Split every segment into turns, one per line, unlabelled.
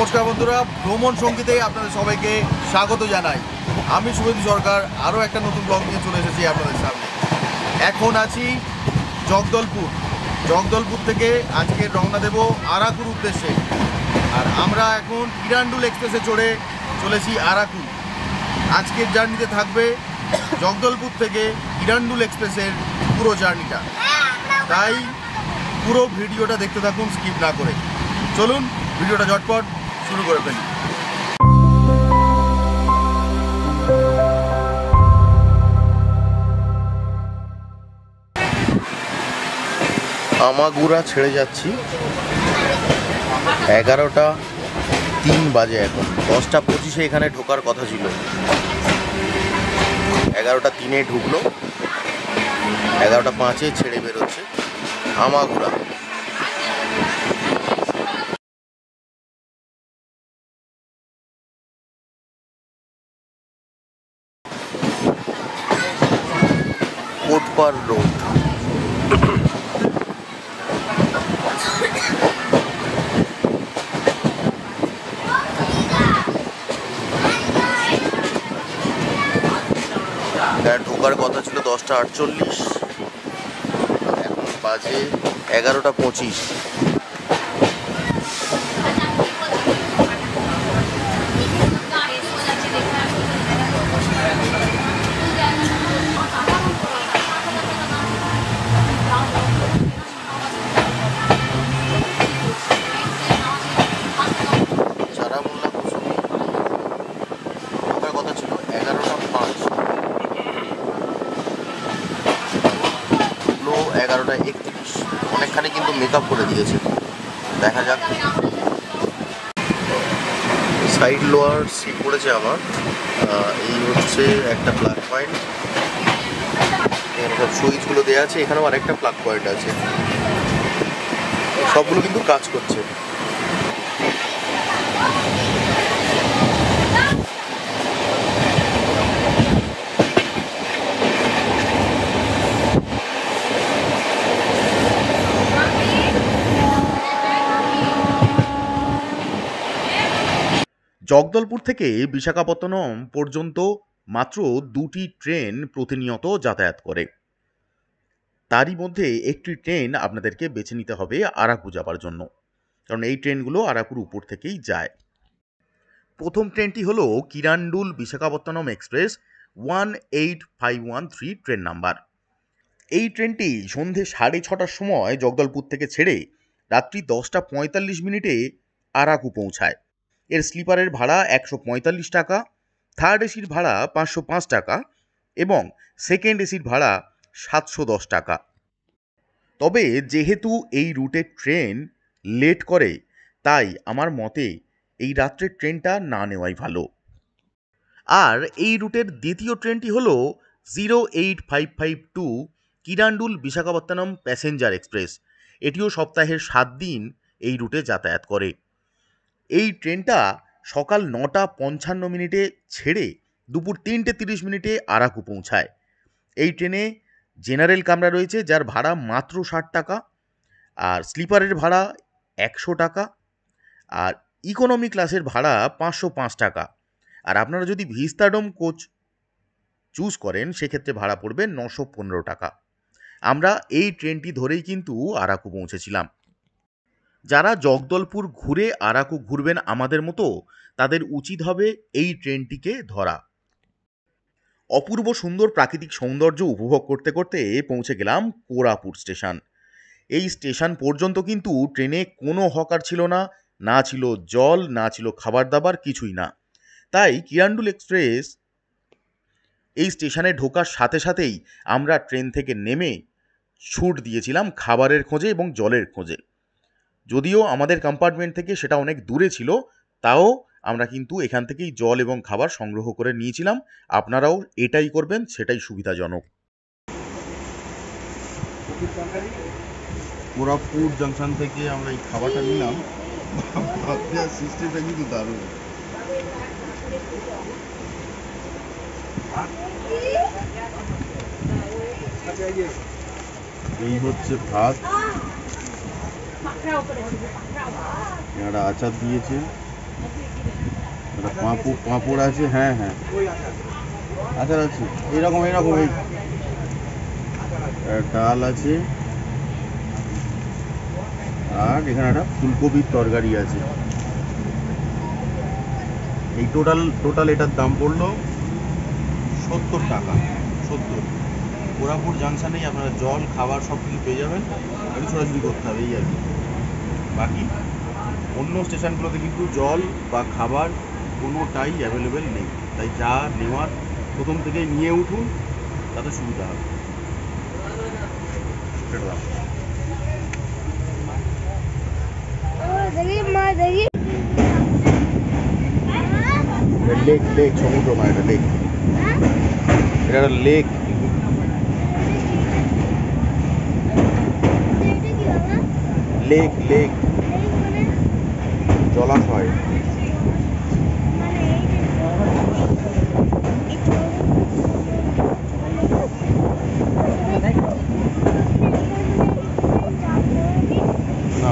নমস্কার বন্ধুরা, ভ্রমণ সঙ্গীতে আপনাদের সবাইকে স্বাগত জানাই। আমি শুভেন্দু সরকার আরও একটা নতুন ব্লগ নিয়ে চলে এসেছি আপনাদের সামনে। এখন আছি জগদলপুর থেকে আজকে রওনা দেব আরাকুর উদ্দেশ্যে। আর আমরা এখন কিরান্ডুল এক্সপ্রেসে চড়ে চলেছি আরাকু। আজকের জার্নিতে থাকবে জগদলপুর থেকে কিরান্ডুল এক্সপ্রেসের পুরো জার্নিটা, তাই পুরো ভিডিওটা দেখতে থাকুন স্কিপ না করে। চলুন ভিডিওটা ঝটপট শুরু করে ফেলি। আমাগুড়া ছেড়ে যাচ্ছি, 11:03 বাজে। এখন 10:25 এখানে ঢোকার কথা ছিল, 11:03 ঢুকলো, 11:05 ছেড়ে বেরোচ্ছে আমাগুড়া। কোটপার রোড। ঢোকার কথা ছিল 10:48, এখন বাজে 11:25। ঢোকার কথা ছিল 11:05, 11:31। অনেকখানি কিন্তু মেকআপ করে দিয়েছে, দেখা যাক। সাইড লোয়ার সিট পড়েছে আমার। এই হচ্ছে একটা প্লাগ পয়েন্ট, এখানে সব সুইচগুলো দেওয়া আছে। এখানেও আরেকটা প্লাগ পয়েন্ট আছে, সবগুলো কিন্তু কাজ করছে। জগদলপুর থেকে বিশাখাপত্তনম পর্যন্ত মাত্র 2টি ট্রেন প্রতিনিয়ত যাতায়াত করে। তারই মধ্যে একটি ট্রেন আপনাদেরকে বেছে নিতে হবে আরাকু যাবার জন্য, কারণ এই ট্রেনগুলো আরাকুর উপর থেকেই যায়। প্রথম ট্রেনটি হলো কিরান্ডুল বিশাখাপত্তনম এক্সপ্রেস 18513 ট্রেন নাম্বার। এই ট্রেনটি সন্ধে 6:30টার সময় জগদলপুর থেকে ছেড়ে রাত্রি 10:45 আরাকু পৌঁছায়। এর স্লিপারের ভাড়া 145 টাকা, থার্ড এসির ভাড়া 505 টাকা এবং সেকেন্ড এসির ভাড়া 710 টাকা। তবে যেহেতু এই রুটের ট্রেন লেট করে, তাই আমার মতে এই রাত্রের ট্রেনটা না নেওয়াই ভালো। আর এই রুটের দ্বিতীয় ট্রেনটি হলো 08552 কিরান্ডুল বিশাখাপত্তনম প্যাসেঞ্জার এক্সপ্রেস। এটিও সপ্তাহের 7 দিন এই রুটে যাতায়াত করে। এই ট্রেনটা সকাল 9:55 ছেড়ে দুপুর 3:30 আরাকু পৌঁছায়। এই ট্রেনে জেনারেল কামরা রয়েছে, যার ভাড়া মাত্র 60 টাকা, আর স্লিপারের ভাড়া 100 টাকা, আর ইকোনমি ক্লাসের ভাড়া 505 টাকা। আর আপনারা যদি ভিস্তাডোম কোচ চুজ করেন সেক্ষেত্রে ভাড়া পড়বে 915 টাকা। আমরা এই ট্রেনটি ধরেই কিন্তু আরাকু পৌঁছেছিলাম। যারা জগদলপুর ঘুরে আরাকু ঘুরবেন আমাদের মতো, তাদের উচিত হবে এই ট্রেনটিকে ধরা। অপূর্ব সুন্দর প্রাকৃতিক সৌন্দর্য উপভোগ করতে করতে পৌঁছে গেলাম কোরাপুর স্টেশন। এই স্টেশন পর্যন্ত কিন্তু ট্রেনে কোনো হকার ছিল না, না ছিল জল, না ছিল খাবার দাবার, কিছুই না। তাই কিরান্ডুল এক্সপ্রেস এই স্টেশনে ঢোকার সাথে সাথেই আমরা ট্রেন থেকে নেমে ছুট দিয়েছিলাম খাবারের খোঁজে এবং জলের খোঁজে। যদিও আমাদের কম্পার্টমেন্ট থেকে সেটা অনেক দূরে ছিল, তাও আমরা কিন্তু এখান থেকেই জল এবং খাবার সংগ্রহ করে নিয়েছিলাম। আপনারাও এটাই করবেন, সেটাই সুবিধাজনক। কোরাপুর জাংশন থেকে আমরা এই খাবারটা নিলাম, সিস্টেমটা কিন্তু দারুণ। এই হচ্ছে ভাত, একটা আচার দিয়েছে,
পাঁপড় আছে, হ্যাঁ হ্যাঁ আচার আছে, এরকম এরকম এই ডাল আছে, আর এখানে একটা ফুলকপির তরকারি আছে। এই টোটাল এটার দাম পড়লো 70 টাকা। 70। কোরাপুর জাংশনেই আপনারা জল খাবার সব কিছু পেয়ে যাবেন, একটু ছোটাছুটি করতে হবে এই আর কি। বাকি অন্য স্টেশনগুলোতে কিন্তু জল বা খাবার কোনোটাই অ্যাভেলেবেল নেই, তাই যা নেওয়ার প্রথম থেকেই নিয়ে উঠুন, তাতে সুবিধা হবে। লেক লেক সমুদ্র না, এটা লেক, এটা একটা লেক। লেক লেক জলাশয়। না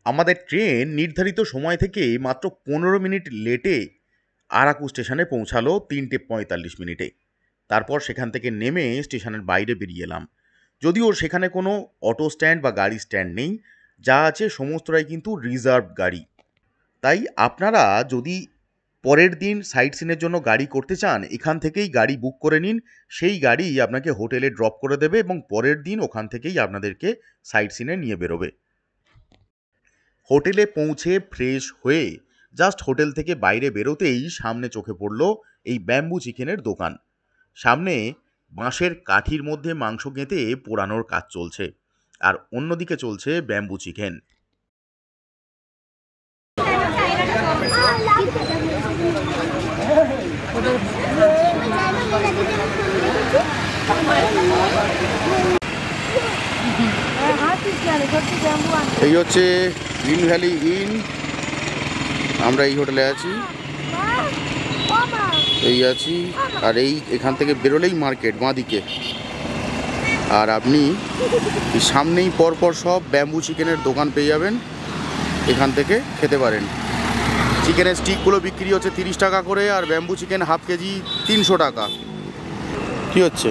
আমাদের ট্রেন নির্ধারিত সময় থেকে মাত্র 15 মিনিট লেটে আরাকু স্টেশনে পৌঁছালো 3:45 মিনিটে। তারপর সেখান থেকে নেমে স্টেশনের বাইরে বেরিয়ে এলাম। যদিও সেখানে কোনো অটো স্ট্যান্ড বা গাড়ি স্ট্যান্ড নেই, যা আছে সমস্তটাই কিন্তু রিজার্ভ গাড়ি। তাই আপনারা যদি পরের দিন সাইট সিনের জন্য গাড়ি করতে চান, এখান থেকেই গাড়ি বুক করে নিন। সেই গাড়ি আপনাকে হোটেলে ড্রপ করে দেবে এবং পরের দিন ওখান থেকেই আপনাদেরকে সাইট সিনে নিয়ে বেরোবে। হোটেলে পৌঁছে ফ্রেশ হয়ে জাস্ট হোটেল থেকে বাইরে বেরোতেই সামনে চোখে পড়ল এই ব্যাম্বু চিকেনের দোকান। সামনে বাঁশের কাঠির মধ্যে মাংস গেঁথে পোড়ানোর কাজ চলছে, আর অন্যদিকে চলছে ব্যাম্বু চিকেন।
এই হচ্ছে গ্রিন ভ্যালি ইন, আমরা এই হোটেলে আছি, এই আছি। আর এখান থেকে বেরোলেই মার্কেট বাঁদিকে, আর আপনি সামনেই পরপর সব ব্যাম্বু চিকেনের দোকান পেয়ে যাবেন, এখান থেকে খেতে পারেন। চিকেনের স্টিকগুলো বিক্রি হচ্ছে 30 টাকা করে, আর ব্যাম্বু চিকেন হাফ কেজি 300 টাকা। কি হচ্ছে?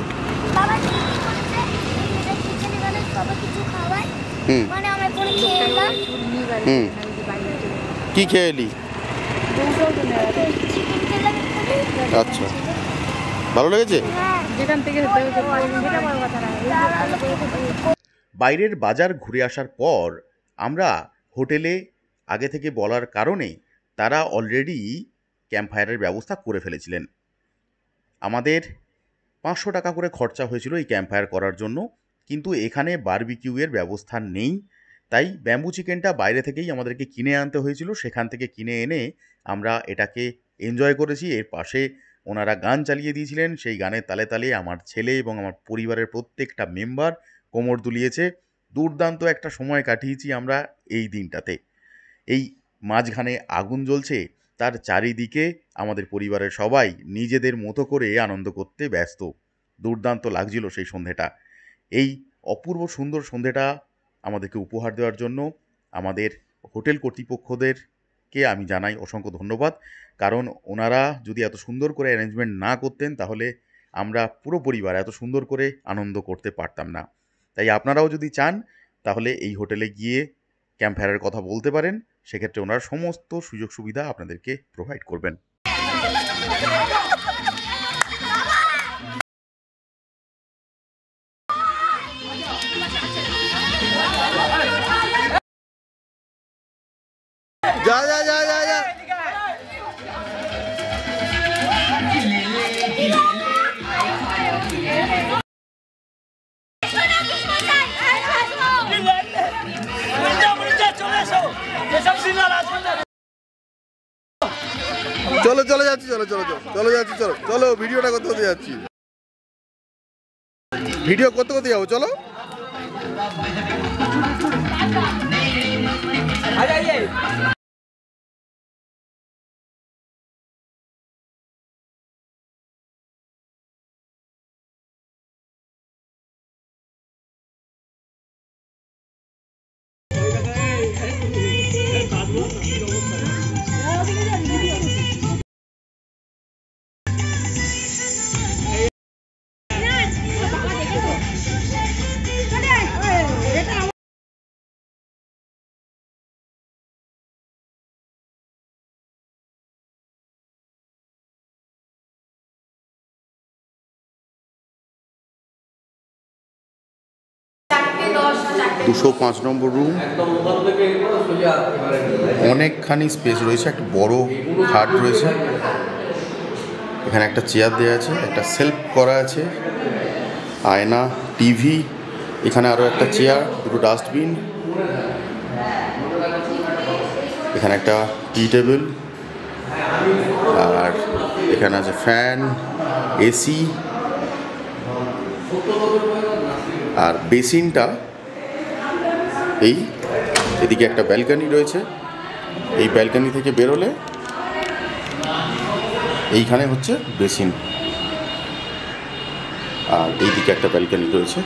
হুম হুম, কি খেয়ে এলি? আচ্ছা, ভালো লেগেছে?
বাইরের বাজার ঘুরে আসার পর আমরা হোটেলে আগে থেকে বলার কারণে তারা অলরেডি ক্যাম্প ফায়ারের ব্যবস্থা করে ফেলেছিলেন। আমাদের 500 টাকা করে খরচা হয়েছিল এই ক্যাম্প ফায়ার করার জন্য, কিন্তু এখানে বারবিকিউয়ের ব্যবস্থা নেই। তাই ব্যাম্বু চিকেনটা বাইরে থেকেই আমাদেরকে কিনে আনতে হয়েছিল। সেখান থেকে কিনে এনে আমরা এটাকে এনজয় করেছি। এর পাশে ওনারা গান চালিয়ে দিয়েছিলেন, সেই গানের তালে তালে আমার ছেলে এবং আমার পরিবারের প্রত্যেকটা মেম্বার কোমর দুলিয়েছে। দুর্দান্ত একটা সময় কাটিয়েছি আমরা এই দিনটাতে। এই মাঝখানে আগুন জ্বলছে, তার চারিদিকে আমাদের পরিবারের সবাই নিজেদের মতো করে আনন্দ করতে ব্যস্ত। দুর্দান্ত লাগছিল সেই সন্ধেটা। এই অপূর্ব সুন্দর সন্ধেটা আমাদেরকে উপহার দেওয়ার জন্য আমাদের হোটেল কর্তৃপক্ষদেরকে আমি জানাই অসংখ্য ধন্যবাদ। কারণ ওনারা যদি এত সুন্দর করে অ্যারেঞ্জমেন্ট না করতেন, তাহলে আমরা পুরো পরিবার এত সুন্দর করে আনন্দ করতে পারতাম না। তাই আপনারাও যদি চান তাহলে এই হোটেলে গিয়ে ক্যাম্প ফায়ারের কথা বলতে পারেন, সেক্ষেত্রে ওনারা সমস্ত সুযোগ সুবিধা আপনাদেরকে প্রোভাইড করবেন।
যা যা যা যা যা চলো চলো যাচ্ছি, চলো চলো চলো চলো যাচ্ছি, চলো চলো ভিডিওটা করতে করতে যাচ্ছি, ভিডিও করতে করতে যাবো, চলো। 205 নম্বর রুম, অনেকখানি স্পেস রয়েছে, একটা বড় খাট রয়েছে, এখানে একটা চেয়ার দেওয়া আছে, একটা সেলফ করা আছে, আয়না, টিভি, এখানে আরও একটা চেয়ার, দুটো ডাস্টবিন, এখানে একটা টি টেবিল, আর এখানে আছে ফ্যান, এসি, আর বেসিনটা এই এদিকে একটা ব্যালকনি রয়েছে, এই ব্যালকনি থেকে বেরোলে এইখানে হচ্ছে বেসিন, আর এইদিকে একটা ব্যালকনি রয়েছে।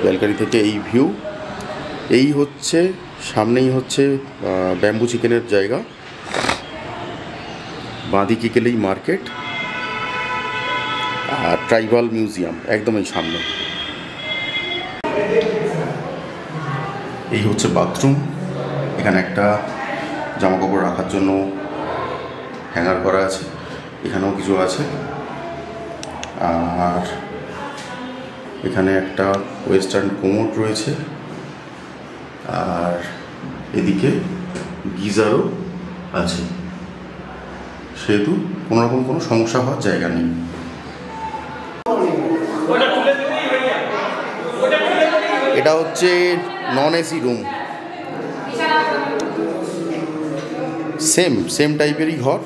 ব্যালকনি থেকে এই ভিউ, এই হচ্ছে সামনেই হচ্ছে ব্যাম্বু চিকেনের জায়গা, বাঁদিকে গেলেই মার্কেট আর ট্রাইবাল মিউজিয়াম একদম এই সামনে। এই হচ্ছে বাথরুম, এখানে একটা জামাকাপড় রাখার জন্য হ্যাঙ্গার করা আছে, এখানেও কিছু আছে, আর এখানে একটা ওয়েস্টার্ন কোমোড রয়েছে, আর এদিকে গিজারও আছে, সেহেতু কোনোরকম কোনো সমস্যা হওয়ার জায়গা নেই। এটা হচ্ছে নন এসি রুম, সেম টাইপেরই ঘর,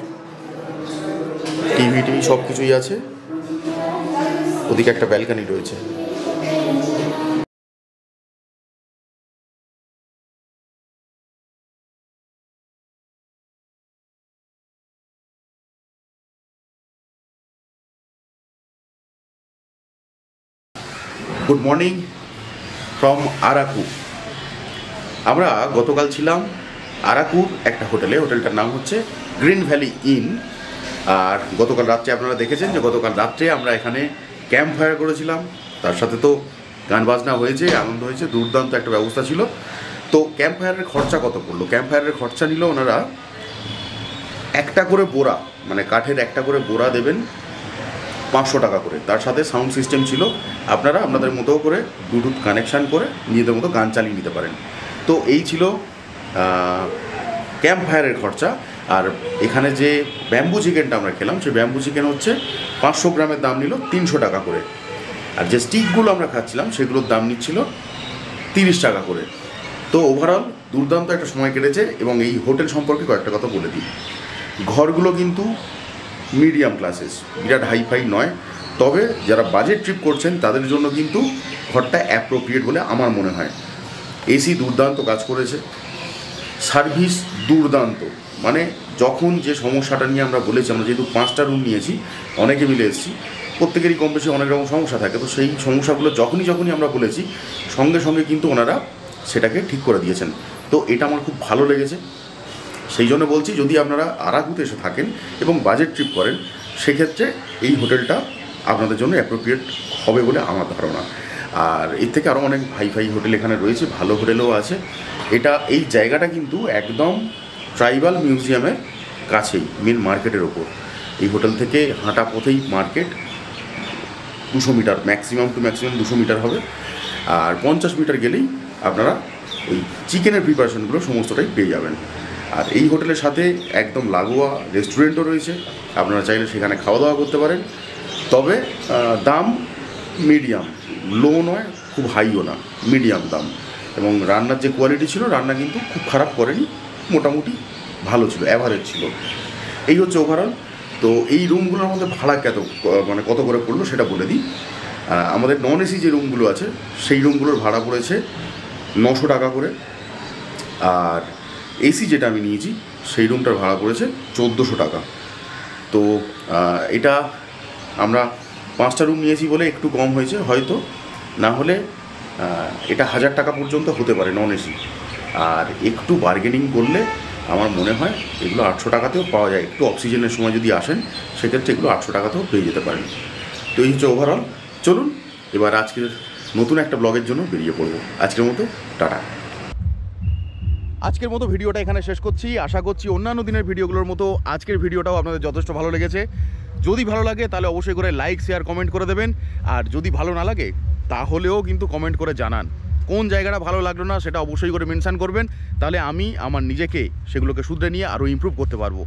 টিভি সব কিছুই আছে, ওদিকে একটা ব্যালকনি রয়েছে। Good morning from Araku. আমরা গতকাল ছিলাম আরাকুর একটা হোটেলে, হোটেলটার নাম হচ্ছে গ্রিন ভ্যালি ইন। আর গতকাল রাত্রে আপনারা দেখেছেন যে গতকাল রাত্রে আমরা এখানে ক্যাম্প ফায়ার করেছিলাম, তার সাথে তো গান বাজনা হয়েছে, আনন্দ হয়েছে, দুর্দান্ত একটা ব্যবস্থা ছিল। তো ক্যাম্প ফায়ারের খরচা কত পড়লো? ক্যাম্প ফায়ারের খরচা নিল ওনারা একটা করে বোরা, মানে কাঠের একটা করে বোরা দেবেন 500 টাকা করে, তার সাথে সাউন্ড সিস্টেম ছিল, আপনারা আপনাদের মতো করে ব্লুটুথ কানেকশান করে নিজেদের মতো গান চালিয়ে নিতে পারেন। তো এই ছিল ক্যাম্প ফায়ারের খরচা। আর এখানে যে ব্যাম্বু চিকেনটা আমরা খেলাম, সেই ব্যাম্বু চিকেন হচ্ছে 500 গ্রামের দাম নিল 300 টাকা করে, আর যে স্টিকগুলো আমরা খাচ্ছিলাম সেগুলোর দাম নিচ্ছিল 30 টাকা করে। তো ওভারঅল দুর্দান্ত একটা সময় কেটেছে। এবং এই হোটেল সম্পর্কে কয়েকটা কথা বলে দিই। ঘরগুলো কিন্তু মিডিয়াম ক্লাসেস, বিরাট হাইফাই নয়, তবে যারা বাজেট ট্রিপ করছেন তাদের জন্য কিন্তু ঘরটা অ্যাপ্রোপ্রিয়েট বলে আমার মনে হয়। এসি দুর্দান্ত কাজ করেছে, সার্ভিস দুর্দান্ত, মানে যখন যে সমস্যাটা নিয়ে আমরা বলেছি, আমরা যেহেতু 5টা রুম নিয়েছি, অনেকে মিলে এসেছি, প্রত্যেকেরই কম বেশি অনেক রকম সমস্যা থাকে, তো সেই সমস্যাগুলো যখনই আমরা বলেছি সঙ্গে সঙ্গে কিন্তু ওনারা সেটাকে ঠিক করে দিয়েছেন। তো এটা আমার খুব ভালো লেগেছে। সেই জন্য বলছি, যদি আপনারা আরাকুতে এসে থাকেন এবং বাজেট ট্রিপ করেন, সেক্ষেত্রে এই হোটেলটা আপনাদের জন্য অ্যাপ্রোপ্রিয়েট হবে বলে আমার ধারণা। আর এর থেকে আরও অনেক হাইফাই হোটেল এখানে রয়েছে, ভালো হোটেলও আছে। এই জায়গাটা কিন্তু একদম ট্রাইবাল মিউজিয়ামের কাছেই, মেন মার্কেটের ওপর। এই হোটেল থেকে হাঁটা পথেই মার্কেট, 200 মিটার, ম্যাক্সিমাম 200 মিটার হবে। আর 50 মিটার গেলেই আপনারা ওই চিকেনের প্রিপারেশনগুলো সমস্তটাই পেয়ে যাবেন। আর এই হোটেলের সাথে একদম লাগোয়া রেস্টুরেন্টও রয়েছে, আপনারা চাইলে সেখানে খাওয়া দাওয়া করতে পারেন। তবে দাম মিডিয়াম, লো নয়, খুব হাইও না, মিডিয়াম দাম। এবং রান্নার যে কোয়ালিটি ছিল, রান্না কিন্তু খুব খারাপ করেনি, মোটামুটি ভালো ছিল, অ্যাভারেজ ছিল। এই হচ্ছে ওভারঅল। তো এই রুমগুলোর মধ্যে ভাড়া কত করে পড়লো সেটা বলে দিই। আমাদের নন এসি যে রুমগুলো আছে, সেই রুমগুলোর ভাড়া পড়েছে 900 টাকা করে। আর এসি যেটা আমি নিয়েছি, সেই রুমটার ভাড়া পড়েছে 1400 টাকা। তো এটা আমরা 5টা রুম নিয়েছি বলে একটু কম হয়েছে হয়তো, না হলে এটা 1000 টাকা পর্যন্ত হতে পারে নন এসি। আর একটু বার্গেনিং করলে আমার মনে হয় এগুলো 800 টাকাতেও পাওয়া যায়। একটু অক্সিজেনের সময় যদি আসেন, সেক্ষেত্রে এগুলো 800 টাকাতেও পেয়ে যেতে পারেন। তো এই হচ্ছে ওভারঅল। চলুন এবার আজকের নতুন একটা ব্লগের জন্য বেরিয়ে পড়বো। আজকের মতো টাটা।
আজকের মতো ভিডিওটা এখানে শেষ করছি। আশা করছি অন্যান্য দিনের ভিডিওগুলোর মতো আজকের ভিডিওটাও আপনাদের যথেষ্ট ভালো লেগেছে। যদি ভালো লাগে তাহলে অবশ্যই করে লাইক, শেয়ার, কমেন্ট করে দেবেন। আর যদি ভালো না লাগে তাহলেও কিন্তু কমেন্ট করে জানান কোন জায়গাটা ভালো লাগলো না, সেটা অবশ্যই করে মেনশান করবেন। তাহলে আমি আমার নিজেকে সেগুলোকে শুধরে নিয়ে আরও ইমপ্রুভ করতে পারবো।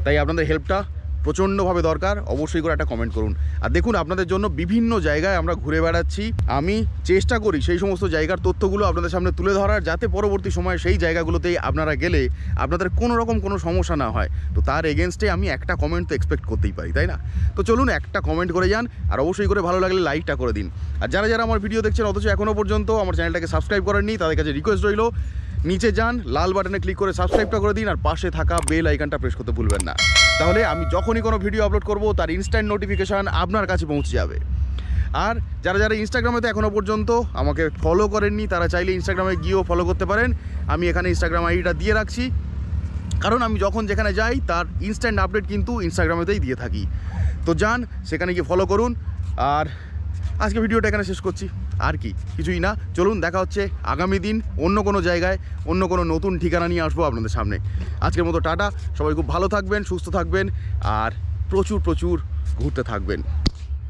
তাই আপনাদের হেল্পটা প্রচণ্ডভাবে দরকার, অবশ্যই করে একটা কমেন্ট করুন। আর দেখুন, আপনাদের জন্য বিভিন্ন জায়গায় আমরা ঘুরে বেড়াচ্ছি। আমি চেষ্টা করি সেই সমস্ত জায়গার তথ্যগুলো আপনাদের সামনে তুলে ধরার, যাতে পরবর্তী সময়ে সেই জায়গাগুলোতেই আপনারা গেলে আপনাদের কোনো রকম কোনো সমস্যা না হয়। তো তার এগেনস্টে আমি একটা কমেন্ট তো এক্সপেক্ট করতেই পারি, তাই না? তো চলুন একটা কমেন্ট করে যান, আর অবশ্যই করে ভালো লাগলে লাইকটা করে দিন। আর যারা যারা আমার ভিডিও দেখছেন অথচ এখনও পর্যন্ত আমার চ্যানেলটাকে সাবস্ক্রাইব করেননি, তাদের কাছে রিকোয়েস্ট রইল, নিচে যান, লাল বাটনে ক্লিক করে সাবস্ক্রাইবটা করে দিন, আর পাশে থাকা বেল আইকনটা প্রেস করতে ভুলবেন না। তাহলে আমি যখনই কোনো ভিডিও আপলোড করব তার ইনস্ট্যান্ট নোটিফিকেশান আপনার কাছে পৌঁছে যাবে। আর যারা যারা ইনস্টাগ্রামে তো এখনও পর্যন্ত আমাকে ফলো করেননি, তারা চাইলে ইনস্টাগ্রামে গিয়েও ফলো করতে পারেন। আমি এখানে ইনস্টাগ্রাম আইডিটা দিয়ে রাখছি, কারণ আমি যখন যেখানে যাই তার ইনস্ট্যান্ট আপডেট কিন্তু ইনস্টাগ্রামেতেই দিয়ে থাকি। তো যান, সেখানে গিয়ে ফলো করুন। আর আজকে ভিডিওটা এখানে শেষ করছি, আর কিছুই না। চলুন, দেখা হচ্ছে আগামী দিন অন্য কোনো জায়গায়, অন্য কোনো নতুন ঠিকানা নিয়ে আসবো আপনাদের সামনে। আজকের মতো টাটা। সবাই খুব ভালো থাকবেন, সুস্থ থাকবেন, আর প্রচুর প্রচুর ঘুরতে থাকবেন।